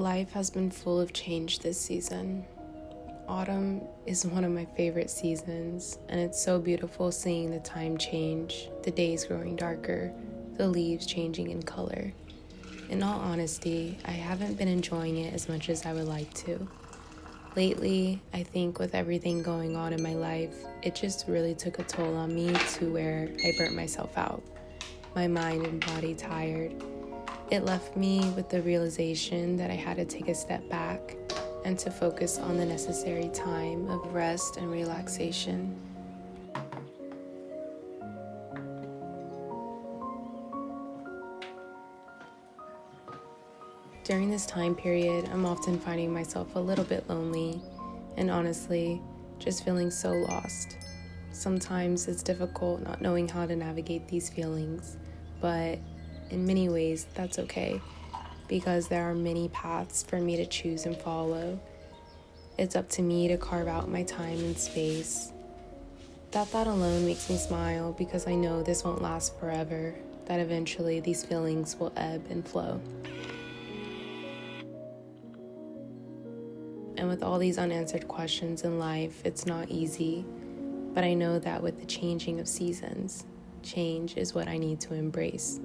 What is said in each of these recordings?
Life has been full of change this season. Autumn is one of my favorite seasons, and it's so beautiful seeing the time change, the days growing darker, the leaves changing in color. In all honesty, I haven't been enjoying it as much as I would like to. Lately, I think with everything going on in my life, it just really took a toll on me to where I burnt myself out. My mind and body tired. It left me with the realization that I had to take a step back and to focus on the necessary time of rest and relaxation. During this time period, I'm often finding myself a little bit lonely and honestly, just feeling so lost. Sometimes it's difficult not knowing how to navigate these feelings, but in many ways, that's okay, because there are many paths for me to choose and follow. It's up to me to carve out my time and space. That thought alone makes me smile because I know this won't last forever, that eventually these feelings will ebb and flow. And with all these unanswered questions in life, it's not easy, but I know that with the changing of seasons, change is what I need to embrace.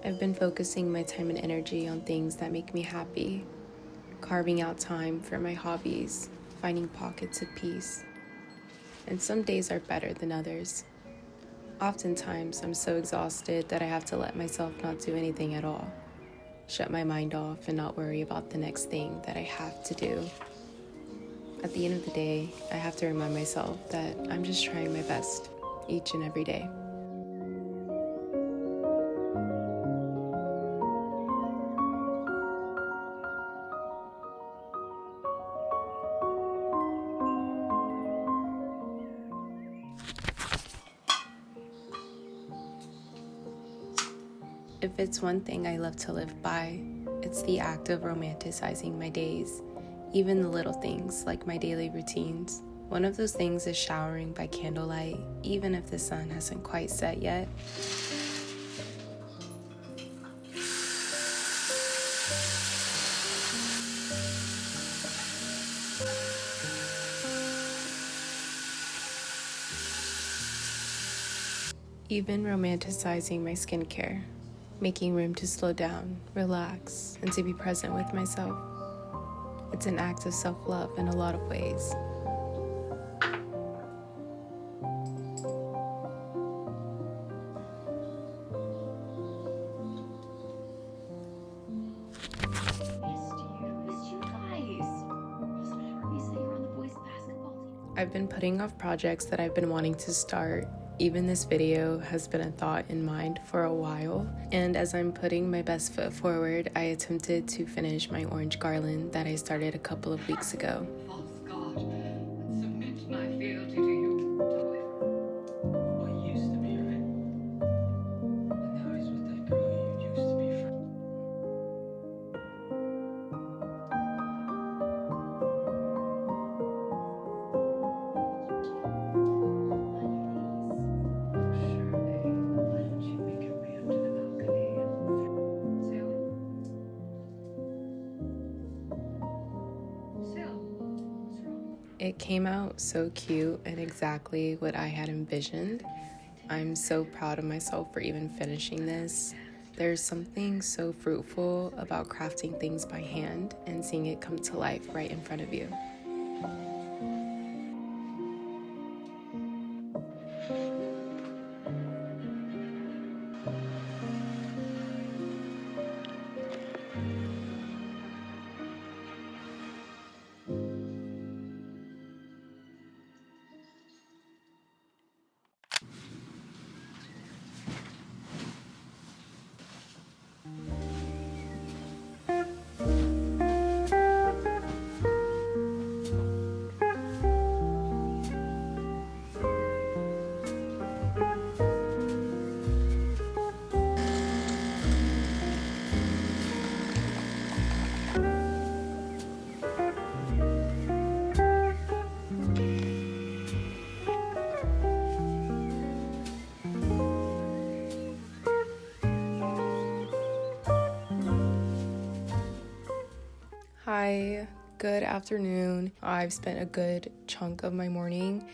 I've been focusing my time and energy on things that make me happy, carving out time for my hobbies, finding pockets of peace. And some days are better than others. Oftentimes, I'm so exhausted that I have to let myself not do anything at all, shut my mind off and not worry about the next thing that I have to do. At the end of the day, I have to remind myself that I'm just trying my best each and every day. If it's one thing I love to live by, it's the act of romanticizing my days, even the little things like my daily routines. One of those things is showering by candlelight, even if the sun hasn't quite set yet. Even romanticizing my skincare, making room to slow down, relax, and to be present with myself. It's an act of self-love in a lot of ways. I've been putting off projects that I've been wanting to start. Even this video has been a thought in mind for a while, and as I'm putting my best foot forward, I attempted to finish my orange garland that I started a couple of weeks ago. False God, and submit my fealty to you, however. What used to be right, and now he's with that girl you used to be friends. It came out so cute and exactly what I had envisioned. I'm so proud of myself for even finishing this. There's something so fruitful about crafting things by hand and seeing it come to life right in front of you. Good afternoon. I've spent a good chunk of my morning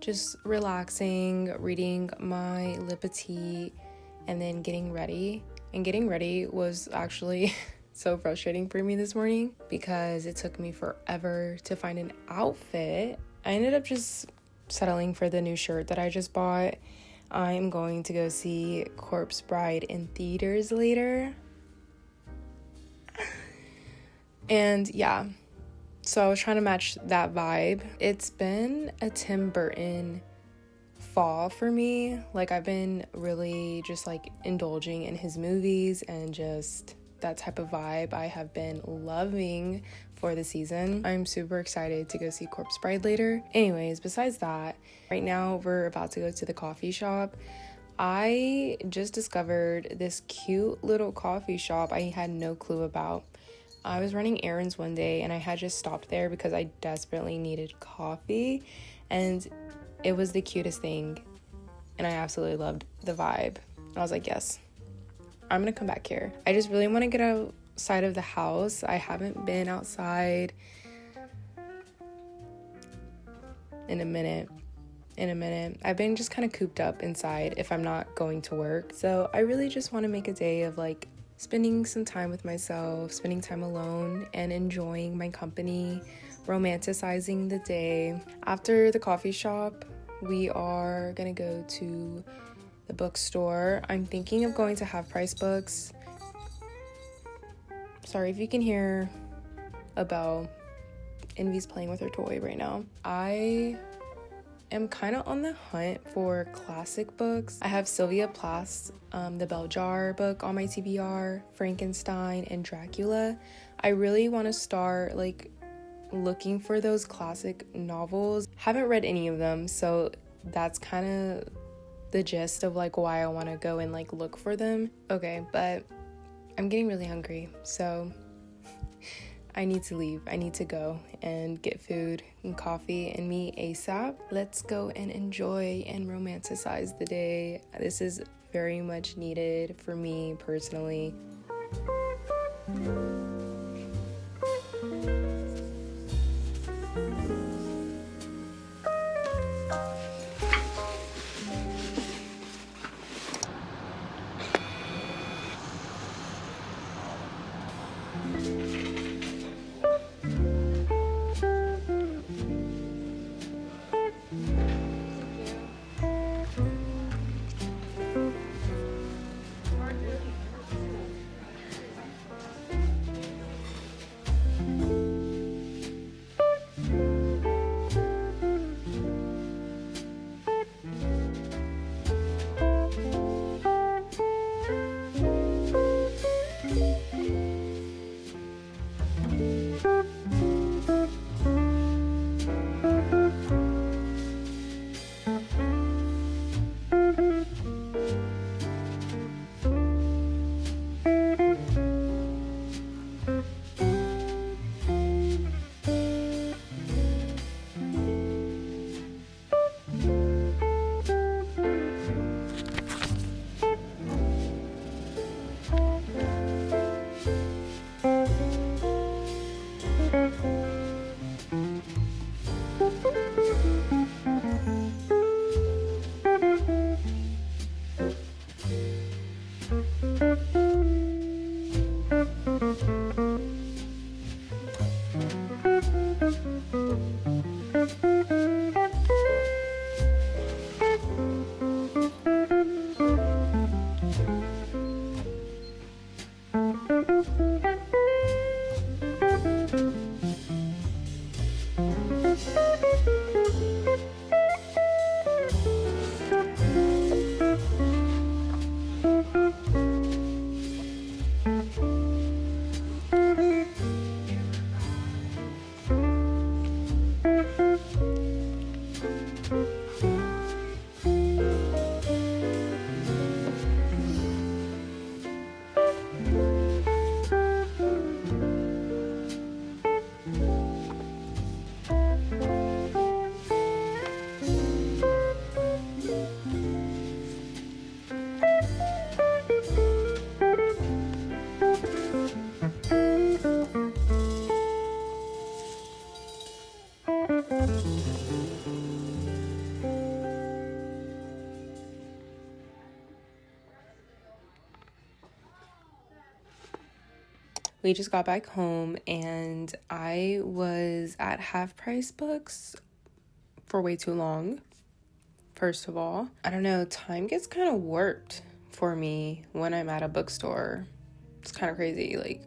just relaxing, reading my lip tea, and then getting ready. And getting ready was actually so frustrating for me this morning because it took me forever to find an outfit. I ended up just settling for the new shirt that I just bought. I'm going to go see Corpse Bride in theaters later. And yeah, so I was trying to match that vibe. It's been a Tim Burton fall for me. Like, I've been really just like indulging in his movies and just that type of vibe I have been loving for the season. I'm super excited to go see Corpse Bride later. Anyways, besides that, right now we're about to go to the coffee shop. I just discovered this cute little coffee shop I had no clue about. I was running errands one day and I had just stopped there because I desperately needed coffee, and it was the cutest thing and I absolutely loved the vibe. I was like, yes, I'm gonna come back here. I just really want to get outside of the house. I haven't been outside in a minute. I've been just kind of cooped up inside if I'm not going to work. So I really just want to make a day of like spending some time with myself, spending time alone and enjoying my company, romanticizing the day. After the coffee shop, we are gonna go to the bookstore. I'm thinking of going to Half Price Books. Sorry if you can hear a bell. Envy's playing with her toy right now. I am kind of on the hunt for classic books. I have Sylvia Plath's The Bell Jar book on my TBR, Frankenstein, and Dracula. I really want to start like looking for those classic novels. Haven't read any of them, so that's kind of the gist of like why I want to go and like look for them. Okay, but I'm getting really hungry, so I need to leave. I need to go and get food and coffee and meet ASAP. Let's go and enjoy and romanticize the day. This is very much needed for me personally. We just got back home and I was at Half Price Books for way too long. First of all, I don't know, time gets kind of warped for me when I'm at a bookstore. It's kind of crazy. Like,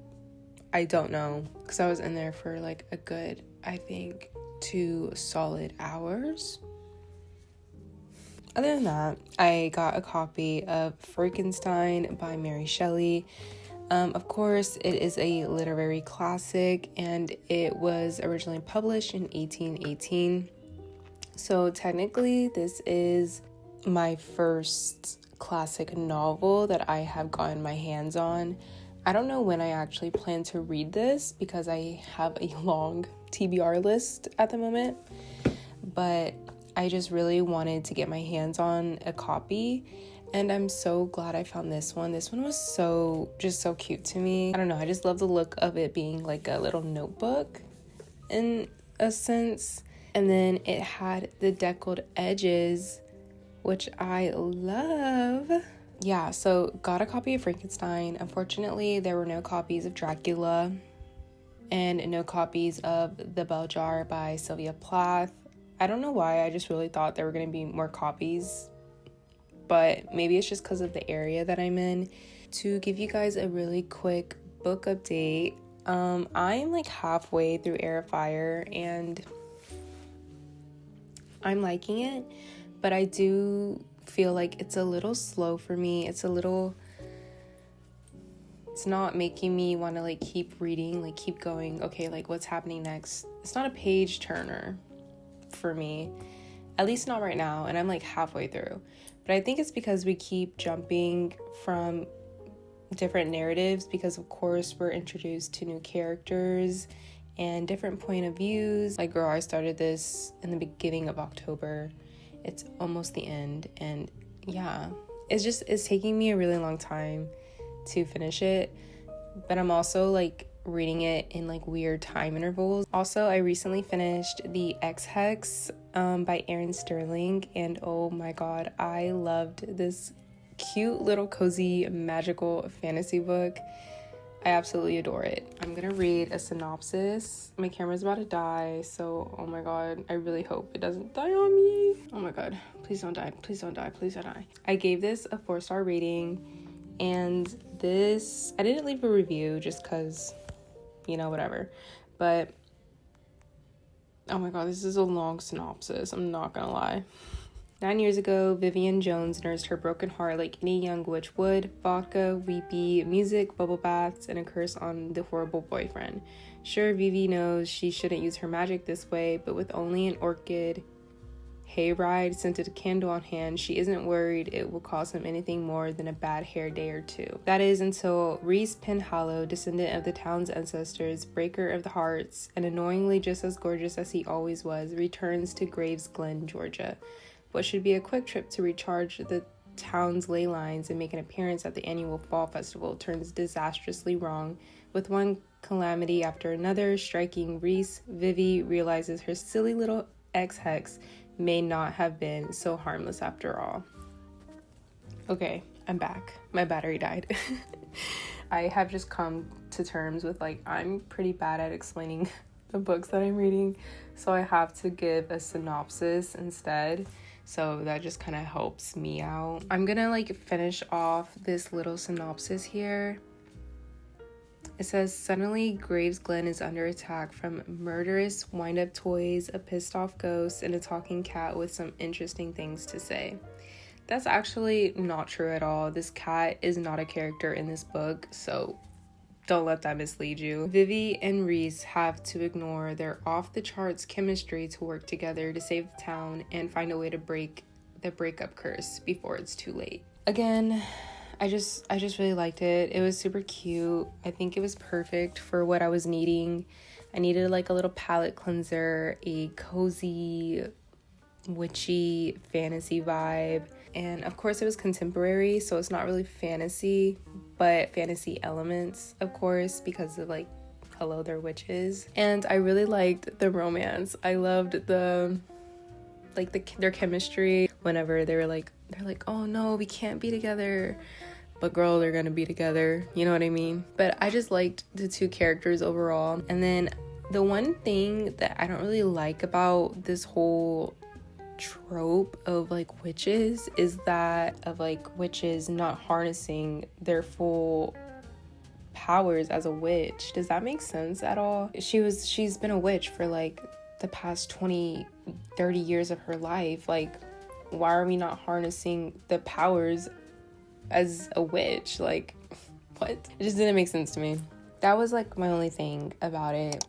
I don't know, because I was in there for like a good, I think, 2 solid hours. Other than that, I got a copy of Frankenstein by Mary Shelley. Of course, it is a literary classic, and it was originally published in 1818. So technically, this is my first classic novel that I have gotten my hands on. I don't know when I actually plan to read this because I have a long TBR list at the moment, but I just really wanted to get my hands on a copy, and I'm so glad I found this one. This one was so cute to me. I don't know, I just love the look of it being like a little notebook in a sense. And then it had the deckled edges, which I love. Yeah, so got a copy of Frankenstein. Unfortunately, there were no copies of Dracula and no copies of The Bell Jar by Sylvia Plath. I don't know why, I just really thought there were going to be more copies, but maybe it's just because of the area that I'm in. To give you guys a really quick book update, I'm like halfway through Heir of Fire and I'm liking it, but I do feel like it's a little slow for me. It's not making me want to like keep reading, like keep going, okay, like what's happening next. It's not a page turner for me, at least not right now, and I'm like halfway through. But I think it's because we keep jumping from different narratives because of course we're introduced to new characters and different point of views. Like, girl, I started this in the beginning of October. It's almost the end, and yeah, it's taking me a really long time to finish it, but I'm also like reading it in like weird time intervals. Also, I recently finished The X-Hex by Erin Sterling, and oh my god, I loved this cute little cozy magical fantasy book. I absolutely adore it. I'm gonna read a synopsis. My camera's about to die, so oh my god, I really hope it doesn't die on me. Oh my god, please don't die, please don't die, please don't die. I gave this a 4-star rating, and this, I didn't leave a review just because, you know, whatever. But oh my god, this is a long synopsis, I'm not gonna lie. 9 years ago, Vivian Jones nursed her broken heart like any young witch would. Vodka, weepy, music, bubble baths, and a curse on the horrible boyfriend. Sure, Vivi knows she shouldn't use her magic this way, but with only an orchid hayride scented candle on hand, she isn't worried it will cost him anything more than a bad hair day or two. That is until Reese Penhallow, descendant of the town's ancestors, breaker of the hearts, and annoyingly just as gorgeous as he always was, returns to Graves Glen, Georgia. What should be a quick trip to recharge the town's ley lines and make an appearance at the annual fall festival turns disastrously wrong. With one calamity after another striking Reese, Vivi realizes her silly little ex-hex may not have been so harmless after all. Okay, I'm back. My battery died. I have just come to terms with like, I'm pretty bad at explaining the books that I'm reading, so I have to give a synopsis instead. So that just kind of helps me out. I'm gonna like finish off this little synopsis here. It says, suddenly Graves Glen is under attack from murderous wind-up toys, a pissed-off ghost, and a talking cat with some interesting things to say. That's actually not true at all. This cat is not a character in this book, so don't let that mislead you. Vivi and Reese have to ignore their off-the-charts chemistry to work together to save the town and find a way to break the breakup curse before it's too late. Again, I just really liked it. It was super cute. I think it was perfect for what I was needing. I needed like a little palette cleanser, a cozy, witchy fantasy vibe. And of course it was contemporary, so it's not really fantasy, but fantasy elements, of course, because of like, hello, they're witches. And I really liked the romance. I loved their chemistry. Whenever they're like, oh no, we can't be together. but girl, they're gonna be together, you know what I mean? But I just liked the two characters overall. And then the one thing that I don't really like about this whole trope of like witches is that of like witches not harnessing their full powers as a witch. Does that make sense at all? She's been a witch for like the past 20-30 years of her life. Like, why are we not harnessing the powers as a witch? Like, what? It just didn't make sense to me. That was like my only thing about it.